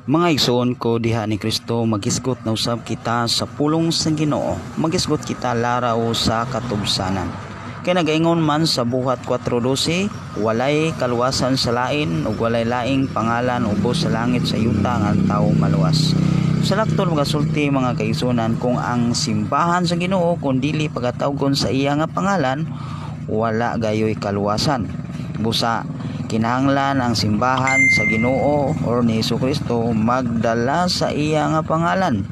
Mga igsoon ko diha ni Kristo, magisgot na usab kita sa pulong sa Ginoo. Magisgot kita laraw sa katubsanan. Kay nagaingon man sa buhat 4:12, walay kaluwasan sa lain ug walay laing pangalan ubos sa langit sa yuta nga ang tawo maluwas. Sa laktol magasulti mga kaigsunan, kung ang simbahan sa Ginoo kun dili pagatawgon sa iya nga pangalan, wala gayoy kaluwasan. Busa kinahanglan ang simbahan sa Ginoo or ni Jesucristo magdala sa iya nga pangalan.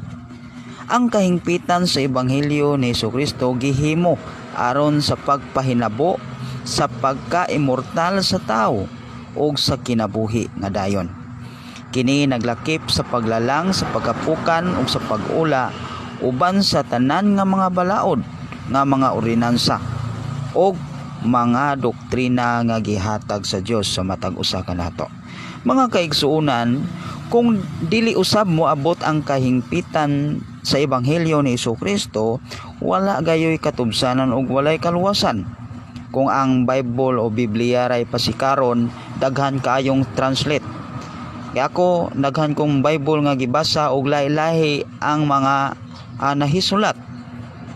Ang kahingpitan sa ebanghelyo ni Jesucristo gihimo aron sa pagpahinabo sa pagka-immortal sa tawo ug sa kinabuhi nga dayon. Kini naglakip sa paglalang sa pagkapukan ug sa pag-ula uban sa tanan nga mga balaod nga mga ordinansa ug mga doktrina nga gihatag sa Dios sa matag usa kanato. Mga kaigsuonan, kung dili usab mo abot ang kahingpitan sa ebanghelyo ni Jesucristo, wala gayoy katubsanan ug walay kaluwasan. Kung ang Bible o Biblia ray pasikaron, daghan kaayong translate. Kaya ako daghan kong Bible nga gibasa og lahi-lahi ang mga nahisulat.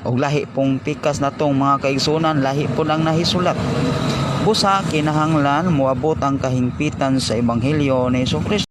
Og lahi pong pikas natong mga kaigsunan, lahi po ang nahisulat. Busa kinahanglan moabot ang kahingpitan sa ebanghelyo ni Jesucristo.